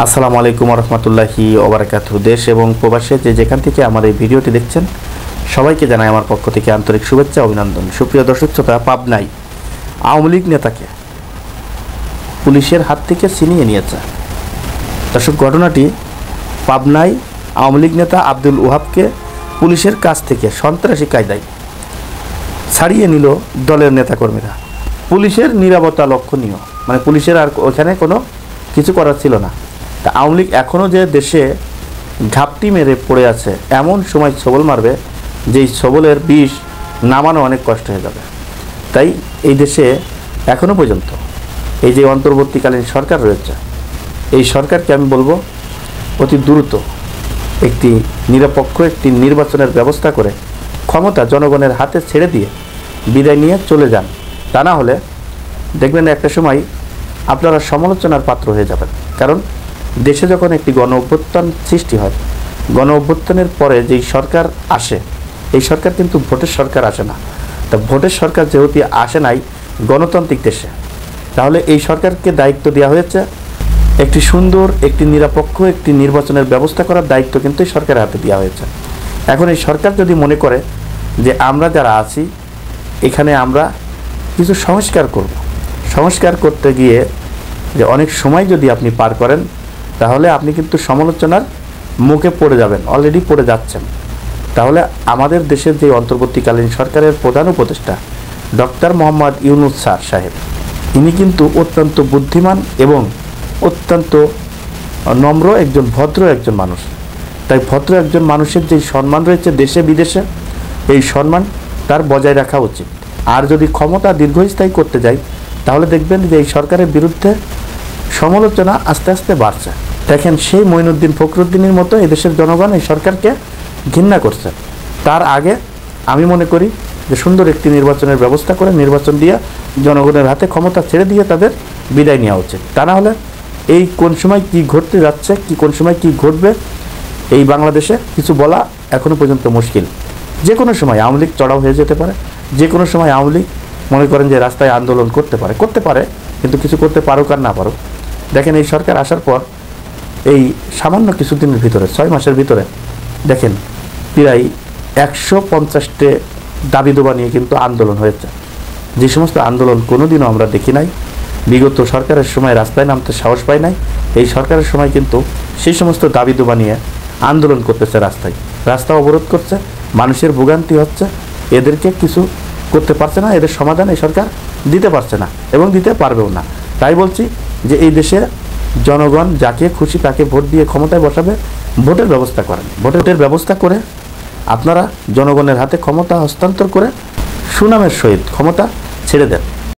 আসসালামু আলাইকুম রহমতুল্লাহি ওবারাকাতুহু। দেশ এবং প্রবাসে যেখান থেকে আমার এই ভিডিওটি দেখছেন সবাইকে জানাই আমার পক্ষ থেকে আন্তরিক শুভেচ্ছা অভিনন্দন। সুপ্রিয় দর্শক শ্রোতা, পাবনায় আওয়ামী লীগ নেতাকে পুলিশের হাত থেকে ছিনিয়ে নিয়েছে। দর্শক, ঘটনাটি পাবনায় আওয়ামী লীগ নেতা আব্দুল ওহাবকে পুলিশের কাছ থেকে সন্ত্রাসী কায়দায় ছাড়িয়ে নিল দলের নেতাকর্মীরা। পুলিশের নীরবতা লক্ষণীয়, মানে পুলিশের আর ওখানে কোনো কিছু করার ছিল না। তা আওয়ামী লীগ এখনও যে দেশে ঘাপটি মেরে পড়ে আছে, এমন সময় ছবল মারবে যেই ছবলের বিষ নামানো অনেক কষ্ট হয়ে যাবে। তাই এই দেশে এখনও পর্যন্ত এই যে অন্তর্বর্তীকালীন সরকার রয়েছে, এই সরকারকে আমি বলবো অতি দ্রুত একটি নিরপেক্ষ একটি নির্বাচনের ব্যবস্থা করে ক্ষমতা জনগণের হাতে ছেড়ে দিয়ে বিদায় নিয়ে চলে যান। তা না হলে দেখবেন একটা সময় আপনারা সমালোচনার পাত্র হয়ে যাবেন। কারণ দেশে যখন একটি গণ অভ্যুত্থান সৃষ্টি হয়, গণ অভ্যুত্থানের পরে যেই সরকার আসে, এই সরকার কিন্তু ভোটের সরকার আসে না। তা ভোটের সরকার যেহেতু আসে নাই গণতান্ত্রিক দেশে, তাহলে এই সরকারকে দায়িত্ব দেওয়া হয়েছে একটি সুন্দর একটি নিরপেক্ষ একটি নির্বাচনের ব্যবস্থা করার দায়িত্ব কিন্তু এই সরকারের হাতে দেওয়া হয়েছে। এখন এই সরকার যদি মনে করে যে আমরা যারা আছি এখানে আমরা কিছু সংস্কার করব, সংস্কার করতে গিয়ে যে অনেক সময় যদি আপনি পার করেন, তাহলে আপনি কিন্তু সমালোচনার মুখে পড়ে যাবেন, অলরেডি পড়ে যাচ্ছেন। তাহলে আমাদের দেশের যে অন্তর্বর্তীকালীন সরকারের প্রধান উপদেষ্টা ডক্টর মোহাম্মদ ইউনূস স্যার সাহেব, ইনি কিন্তু অত্যন্ত বুদ্ধিমান এবং অত্যন্ত নম্র একজন ভদ্র একজন মানুষ। তাই ভদ্র একজন মানুষের যে সম্মান রয়েছে দেশে বিদেশে, এই সম্মান তার বজায় রাখা উচিত। আর যদি ক্ষমতা দীর্ঘস্থায়ী করতে যায়, তাহলে দেখবেন যে এই সরকারের বিরুদ্ধে সমালোচনা আস্তে আস্তে বাড়ছে। দেখেন, সেই মঈনুদ্দিন ফখরুদ্দিনের মতো এদেশের জনগণ এই সরকারকে ঘৃণা করছে। তার আগে আমি মনে করি যে সুন্দর একটি নির্বাচনের ব্যবস্থা করে নির্বাচন দিয়ে জনগণের হাতে ক্ষমতা ছেড়ে দিয়ে তাদের বিদায় নেওয়া উচিত। তা না হলে এই কোন সময় কি ঘটতে যাচ্ছে, কি কোন সময় কি ঘটবে এই বাংলাদেশে কিছু বলা এখনও পর্যন্ত মুশকিল। যে কোনো সময় আওয়ামী লীগ চড়াও হয়ে যেতে পারে, যে কোনো সময় আওয়ামী লীগ মনে করেন যে রাস্তায় আন্দোলন করতে পারে, কিন্তু কিছু করতে পারুক আর না পারুক। দেখেন, এই সরকার আসার পর এই সামান্য কিছুদিনের ভিতরে 6 মাসের ভিতরে দেখেন প্রায় 150টে দাবি দাবা নিয়ে কিন্তু আন্দোলন হয়েছে। যে সমস্ত আন্দোলন কোনোদিনও আমরা দেখি নাই, বিগত সরকারের সময় রাস্তায় নামতে সাহস পায় নাই, এই সরকারের সময় কিন্তু সেই সমস্ত দাবি দাবা নিয়ে আন্দোলন করতেছে, রাস্তা অবরোধ করছে, মানুষের ভোগান্তি হচ্ছে, এদেরকে কিছু করতে পারছে না, এদের সমাধান এই সরকার দিতে পারছে না এবং দিতে পারবেও না। তাই বলছি যে এই দেশে জনগণ যাকে খুশি তাকে ভোট দিয়ে ক্ষমতায় বসাবে, ভোটের ব্যবস্থা করেন। ভোটের ব্যবস্থা করে আপনারা জনগণের হাতে ক্ষমতা হস্তান্তর করে সুনামের সহিত ক্ষমতা ছেড়ে দেন।